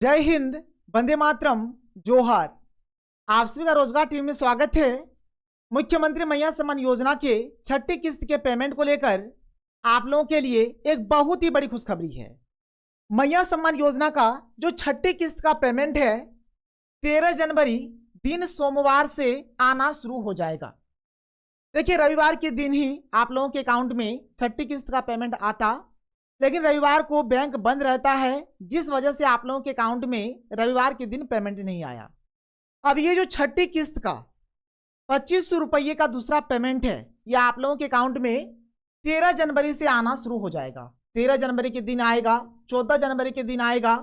जय हिंद, वंदे मातरम, जोहार। आप सभी का रोजगार टीम में स्वागत है। मुख्यमंत्री मैया सम्मान योजना के छठी किस्त के पेमेंट को लेकर आप लोगों के लिए एक बहुत ही बड़ी खुशखबरी है। मैया सम्मान योजना का जो छठी किस्त का पेमेंट है 13 जनवरी दिन सोमवार से आना शुरू हो जाएगा। देखिए, रविवार के दिन ही आप लोगों के अकाउंट में छठी किस्त का पेमेंट आता, लेकिन रविवार को बैंक बंद रहता है, जिस वजह से आप लोगों के अकाउंट में रविवार के दिन पेमेंट नहीं आया। अब ये जो छठी किस्त का 2500 रुपये का दूसरा पेमेंट है, ये आप लोगों के अकाउंट में 13 जनवरी से आना शुरू हो जाएगा। 13 जनवरी के दिन आएगा, 14 जनवरी के दिन आएगा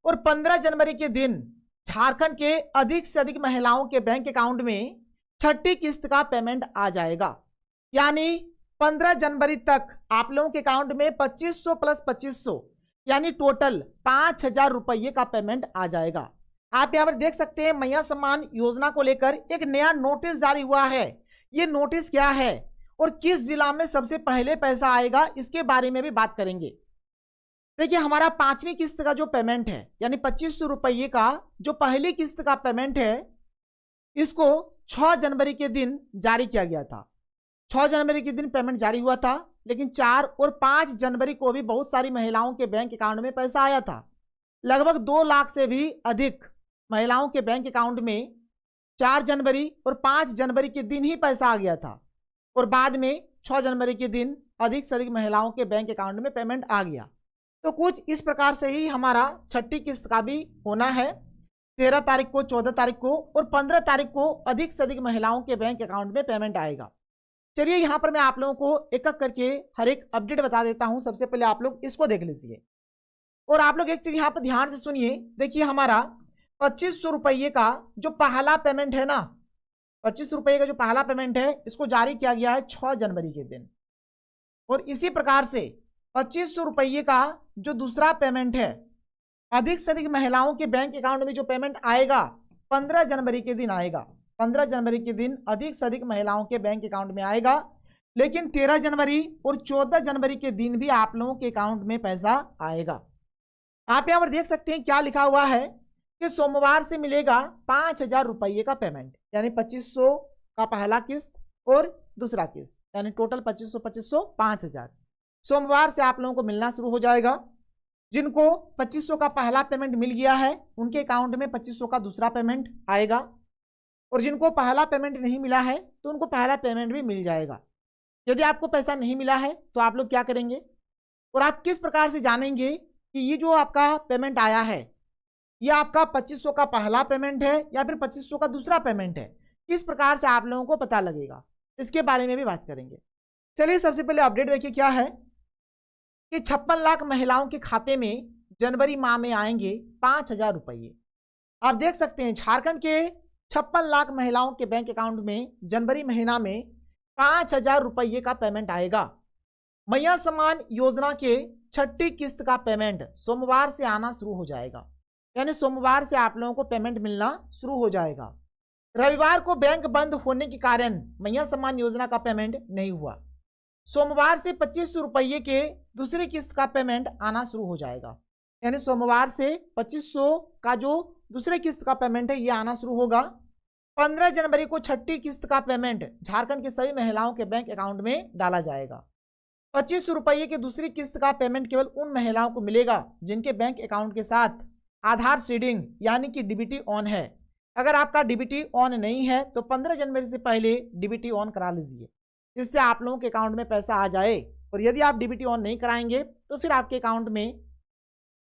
और 15 जनवरी के दिन झारखंड के अधिक से अधिक महिलाओं के बैंक अकाउंट में छठी किस्त का पेमेंट आ जाएगा। यानी 15 जनवरी तक आप लोगों के अकाउंट में 2500 प्लस 2500 यानी टोटल 5000 रुपये का पेमेंट आ जाएगा। आप यहाँ पर देख सकते हैं मैया सम्मान योजना को लेकर एक नया नोटिस जारी हुआ है। ये नोटिस क्या है और किस जिला में सबसे पहले पैसा आएगा, इसके बारे में भी बात करेंगे। देखिए, हमारा 5वीं किस्त का जो पेमेंट है यानी 2500 रुपये का जो पहली किस्त का पेमेंट है, इसको 6 जनवरी के दिन जारी किया गया था। 6 जनवरी के दिन पेमेंट जारी हुआ था, लेकिन 4 और 5 जनवरी को भी बहुत सारी महिलाओं के बैंक अकाउंट में पैसा आया था। लगभग 2 लाख से भी अधिक महिलाओं के बैंक अकाउंट में 4 जनवरी और 5 जनवरी के दिन ही पैसा आ गया था और बाद में 6 जनवरी के दिन अधिक से अधिक महिलाओं के बैंक अकाउंट में पेमेंट आ गया। तो कुछ इस प्रकार से ही हमारा छठी किस्त का भी होना है। 13 तारीख को, 14 तारीख को और 15 तारीख को अधिक से अधिक महिलाओं के बैंक अकाउंट में पेमेंट आएगा। चलिए, यहाँ पर मैं आप लोगों को एक एक करके हर एक अपडेट बता देता हूँ। सबसे पहले आप लोग इसको देख लीजिए और आप लोग एक चीज यहाँ पर ध्यान से सुनिए। देखिए, हमारा 2500 रुपये का जो पहला पेमेंट है ना, 2500 रुपये का जो पहला पेमेंट है, इसको जारी किया गया है 6 जनवरी के दिन। और इसी प्रकार से 2500 रुपये का जो दूसरा पेमेंट है, अधिक से अधिक महिलाओं के बैंक अकाउंट में जो पेमेंट आएगा 15 जनवरी के दिन आएगा। 15 जनवरी के दिन अधिक से अधिक महिलाओं के बैंक अकाउंट में आएगा, लेकिन 13 जनवरी और 14 जनवरी के दिन भी आप लोगों के अकाउंट में पैसा आएगा। आप यहाँ पर देख सकते हैं क्या लिखा हुआ है कि सोमवार से मिलेगा 5000 रुपये का पेमेंट, यानी 2500 का पहला किस्त और दूसरा किस्त, यानी टोटल 2500 2500 5000 सोमवार से आप लोगों को मिलना शुरू हो जाएगा। जिनको 2500 का पहला पेमेंट मिल गया है, उनके अकाउंट में 2500 का दूसरा पेमेंट आएगा और जिनको पहला पेमेंट नहीं मिला है तो उनको पहला पेमेंट भी मिल जाएगा। यदि आपको पैसा नहीं मिला है तो आप लोग क्या करेंगे और आप किस प्रकार से जानेंगे कि ये जो आपका पेमेंट आया है, ये आपका 2500 का पहला पेमेंट है या फिर 2500 का दूसरा पेमेंट है, किस प्रकार से आप लोगों को पता लगेगा, इसके बारे में भी बात करेंगे। चलिए, सबसे पहले अपडेट देखिए क्या है कि 56 लाख महिलाओं के खाते में जनवरी माह में आएंगे 5000 रुपये। आप देख सकते हैं झारखंड के 56 लाख महिलाओं के बैंक अकाउंट में जनवरी महीना में 5000 रुपये का पेमेंट आएगा। मैया सम्मान योजना के छठी किस्त का पेमेंट सोमवार से आना शुरू हो जाएगा, यानी सोमवार से आप लोगों को पेमेंट मिलना शुरू हो जाएगा। रविवार को बैंक बंद होने के कारण मैया सम्मान योजना का पेमेंट नहीं हुआ। सोमवार से 2500 रुपये के दूसरी किस्त का पेमेंट आना शुरू हो जाएगा, यानी सोमवार से 2500 का जो दूसरे किस्त का पेमेंट है ये आना शुरू होगा। 15 जनवरी को छठी किस्त का पेमेंट झारखंड के सभी महिलाओं के बैंक अकाउंट में डाला जाएगा। 2500 रुपये की दूसरी किस्त का पेमेंट केवल उन महिलाओं को मिलेगा जिनके बैंक अकाउंट के साथ आधार सीडिंग यानी कि डीबीटी ऑन है। अगर आपका डीबीटी ऑन नहीं है तो 15 जनवरी से पहले डीबीटी ऑन करा लीजिए, जिससे आप लोगों के अकाउंट में पैसा आ जाए। और यदि आप डीबीटी ऑन नहीं कराएंगे तो फिर आपके अकाउंट में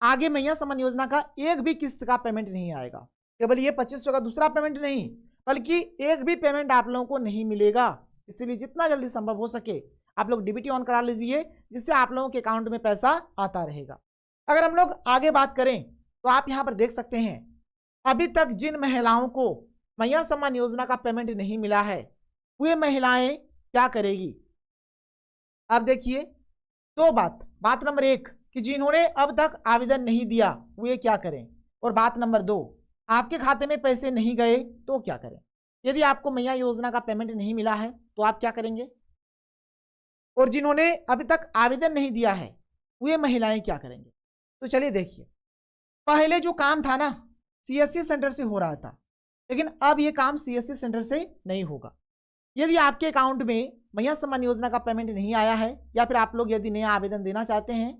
आगे मैया सम्मान योजना का एक भी किस्त का पेमेंट नहीं आएगा। केवल ये 2500 का दूसरा पेमेंट नहीं, बल्कि एक भी पेमेंट आप लोगों को नहीं मिलेगा। इसलिए जितना जल्दी संभव हो सके आप लोग डीबीटी ऑन करा लीजिए, जिससे आप लोगों के अकाउंट में पैसा आता रहेगा। अगर हम लोग आगे बात करें तो आप यहाँ पर देख सकते हैं अभी तक जिन महिलाओं को मैया सम्मान योजना का पेमेंट नहीं मिला है, वे महिलाएं क्या करेगी। अब देखिए, दो बात नंबर 1 कि जिन्होंने अब तक आवेदन नहीं दिया वे क्या करें, और बात नंबर 2 आपके खाते में पैसे नहीं गए तो क्या करें। यदि आपको मैया योजना का पेमेंट नहीं मिला है तो आप क्या करेंगे, और जिन्होंने अभी तक आवेदन नहीं दिया है वे महिलाएं क्या करेंगे। तो चलिए देखिए, पहले जो काम था ना CSC सेंटर से हो रहा था, लेकिन अब ये काम CSC सेंटर से नहीं होगा। यदि आपके अकाउंट में मैया सम्मान योजना का पेमेंट नहीं आया है, या फिर आप लोग यदि नया आवेदन देना चाहते हैं,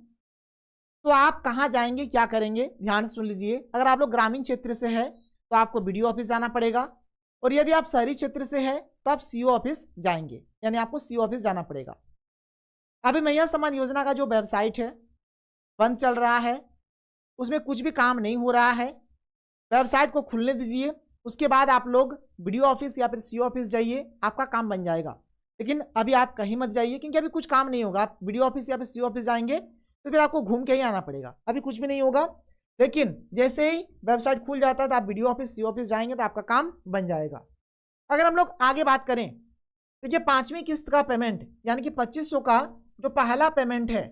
तो आप कहाँ जाएंगे, क्या करेंगे, ध्यान से सुन लीजिए। अगर आप लोग ग्रामीण क्षेत्र से है तो आपको BDO ऑफिस जाना पड़ेगा, और यदि आप शहरी क्षेत्र से है तो आप CO ऑफिस जाएंगे, यानी आपको CO ऑफिस जाना पड़ेगा। अभी मैया सम्मान योजना का जो वेबसाइट है बंद चल रहा है, उसमें कुछ भी काम नहीं हो रहा है। वेबसाइट को खुलने दीजिए, उसके बाद आप लोग BDO ऑफिस या फिर CO ऑफिस जाइए, आपका काम बन जाएगा। लेकिन अभी आप कहीं मत जाइए, क्योंकि अभी कुछ काम नहीं होगा। आप BDO ऑफिस या फिर CO ऑफिस जाएंगे तो फिर आपको घूम के ही आना पड़ेगा, अभी कुछ भी नहीं होगा। लेकिन जैसे ही वेबसाइट खुल जाता है तो आप BDO ऑफिस CO ऑफिस जाएंगे तो आपका काम बन जाएगा। अगर हम लोग आगे बात करें, देखिए 5वीं किस्त का पेमेंट यानी कि 2500 का जो पहला पेमेंट है,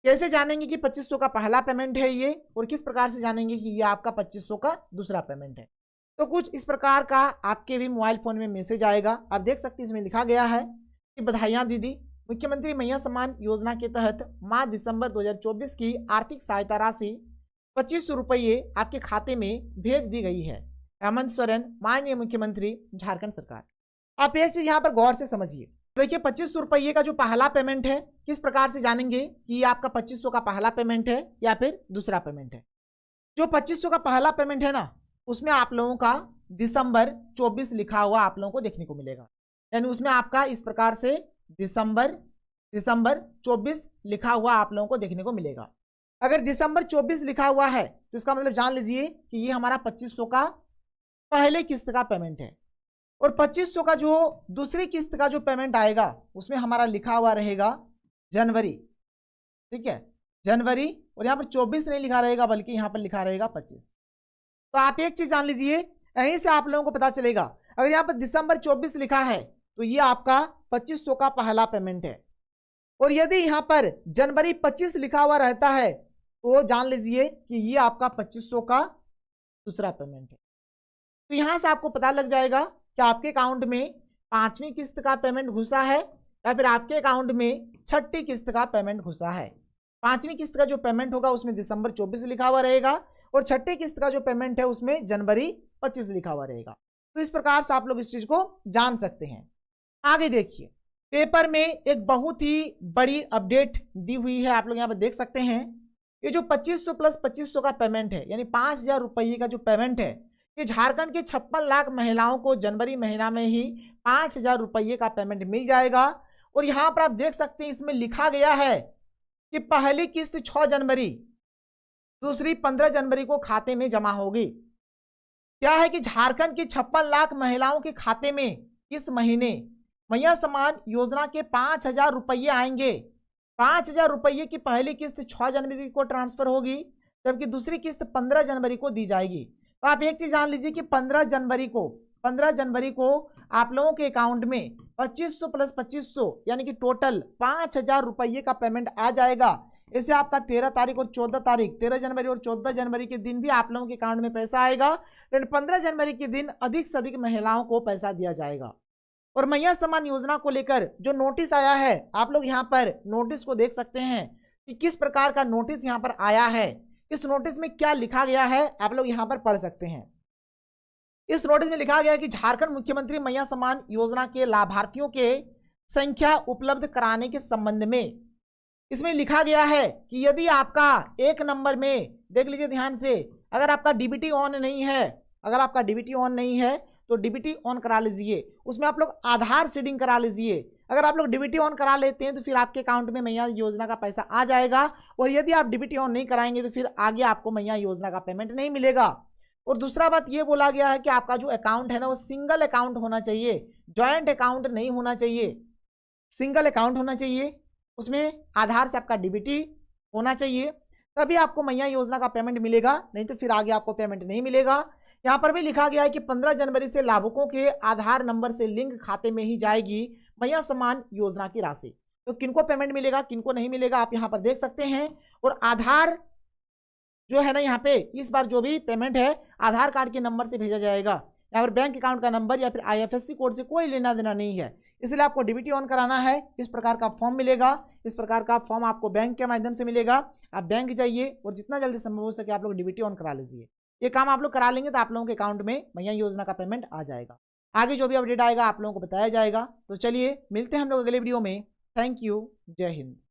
कैसे जानेंगे कि 2500 का पहला पेमेंट है ये, और किस प्रकार से जानेंगे कि ये आपका 2500 का दूसरा पेमेंट है। तो कुछ इस प्रकार का आपके भी मोबाइल फोन में मैसेज आएगा। आप देख सकते हैं इसमें लिखा गया है कि बधाइयाँ दीदी, मुख्यमंत्री मैया सम्मान योजना के तहत माह दिसंबर 2024 की आर्थिक सहायता राशि 2500 रुपये आपके खाते में भेज दी गई है। हेमंत सोरेन, माननीय मुख्यमंत्री झारखंड सरकार। आप एक चीज यहाँ पर गौर से समझिए। देखिए 2500 रुपये का जो पहला पेमेंट है, किस प्रकार से जानेंगे कि ये आपका 2500 का पहला पेमेंट है या फिर दूसरा पेमेंट है। जो 2500 का पहला पेमेंट है ना, उसमें आप लोगों का दिसंबर 24 लिखा हुआ आप लोगों को देखने को मिलेगा। यानी उसमें आपका इस प्रकार से दिसंबर 24 लिखा हुआ आप लोगों को देखने को मिलेगा। अगर दिसंबर 24 लिखा हुआ है तो इसका मतलब जान लीजिए कि ये हमारा 2500 का पहले किस्त का पेमेंट है, और 2500 का जो दूसरी किस्त का जो पेमेंट आएगा उसमें हमारा लिखा हुआ रहेगा जनवरी। ठीक है, जनवरी, और यहाँ पर 24 नहीं लिखा रहेगा बल्कि यहाँ पर लिखा रहेगा 25। तो आप एक चीज जान लीजिए, यहीं से आप लोगों को पता चलेगा। अगर यहाँ पर दिसंबर 24 लिखा है तो ये आपका 2500 का पहला पेमेंट है, और यदि यहाँ पर जनवरी 25 लिखा हुआ रहता है तो जान लीजिए कि ये आपका 2500 का दूसरा पेमेंट है। तो यहाँ से आपको पता लग जाएगा कि आपके अकाउंट में 5वीं किस्त का पेमेंट घुसा है या फिर आपके अकाउंट में 6ठी किस्त का पेमेंट घुसा है। 5वीं किस्त का जो पेमेंट होगा उसमें दिसंबर 24 लिखा हुआ रहेगा, और 6ठी किस्त का जो पेमेंट है उसमें जनवरी 25 लिखा हुआ रहेगा। तो इस प्रकार से आप लोग इस चीज को जान सकते हैं। आगे देखिए, पेपर में एक बहुत ही बड़ी अपडेट दी हुई है, आप लोग यहाँ पर देख सकते हैं। ये जो 2500 प्लस 2500 का पेमेंट है यानी 5000 रुपये का जो पेमेंट है, ये झारखंड के 56 लाख महिलाओं को जनवरी महीना में ही 5000 रुपये का पेमेंट मिल जाएगा। और यहाँ पर आप देख सकते हैं इसमें लिखा गया है कि पहली किस्त 6 जनवरी, दूसरी 15 जनवरी को खाते में जमा होगी। क्या है कि झारखंड की 56 लाख महिलाओं के खाते में इस महीने मैया सम्मान योजना के 5000 रुपये आएंगे। 5000 रुपये की पहली किस्त 6 जनवरी को ट्रांसफर होगी, जबकि दूसरी किस्त 15 जनवरी को दी जाएगी। तो आप एक चीज जान लीजिए कि 15 जनवरी को आप लोगों के अकाउंट में 2500 प्लस 2500 यानी कि टोटल 5000 रुपये का पेमेंट आ जाएगा। इससे आपका 13 तारीख और 14 तारीख, 13 जनवरी और 14 जनवरी के दिन भी आप लोगों के अकाउंट में पैसा आएगा, लेकिन 15 जनवरी के दिन अधिक से अधिक महिलाओं को पैसा दिया जाएगा। और मैया सम्मान योजना को लेकर जो नोटिस आया है, आप लोग यहाँ पर नोटिस को देख सकते हैं कि किस प्रकार का नोटिस यहाँ पर आया है। इस नोटिस में क्या लिखा गया है आप लोग यहाँ पर पढ़ सकते हैं। इस नोटिस में लिखा गया है कि झारखंड मुख्यमंत्री मैया सम्मान योजना के लाभार्थियों के संख्या उपलब्ध कराने के संबंध में इसमें लिखा गया है कि यदि आपका 1 नंबर में, देख लीजिए ध्यान से, अगर आपका डीबीटी ऑन नहीं है, तो डीबीटी ऑन करा लीजिए। उसमें आप लोग आधार सीडिंग करा लीजिए। अगर आप लोग डीबीटी ऑन करा लेते हैं तो फिर आपके अकाउंट में मैया योजना का पैसा आ जाएगा, और यदि आप डीबीटी ऑन नहीं कराएंगे तो फिर आगे आपको मैया योजना का पेमेंट नहीं मिलेगा। और दूसरा बात ये बोला गया है कि आपका जो अकाउंट है ना वो सिंगल अकाउंट होना चाहिए, जॉइंट अकाउंट नहीं होना चाहिए, सिंगल अकाउंट होना चाहिए। उसमें आधार से आपका डीबीटी होना चाहिए, तभी आपको मैया योजना का पेमेंट मिलेगा, नहीं तो फिर आगे आपको पेमेंट नहीं मिलेगा। यहाँ पर भी लिखा गया है कि 15 जनवरी से लाभुकों के आधार नंबर से लिंक खाते में ही जाएगी मैया सम्मान योजना की राशि। तो किनको पेमेंट मिलेगा, किनको नहीं मिलेगा, आप यहाँ पर देख सकते हैं। और आधार जो है ना, यहाँ पे इस बार जो भी पेमेंट है आधार कार्ड के नंबर से भेजा जाएगा। यहाँ पर बैंक अकाउंट का नंबर या फिर IFSC कोड से कोई लेना देना नहीं है। इसलिए आपको डीबीटी ऑन कराना है। इस प्रकार का फॉर्म मिलेगा, इस प्रकार का फॉर्म आपको बैंक के माध्यम से मिलेगा। आप बैंक जाइए और जितना जल्दी संभव हो सके आप लोग डीबीटी ऑन करा लीजिए। ये काम आप लोग करा लेंगे तो आप लोगों के अकाउंट में मैया योजना का पेमेंट आ जाएगा। आगे जो भी अपडेट आएगा आप लोगों को बताया जाएगा। तो चलिए मिलते हैं हम लोग अगले वीडियो में। थैंक यू, जय हिंद।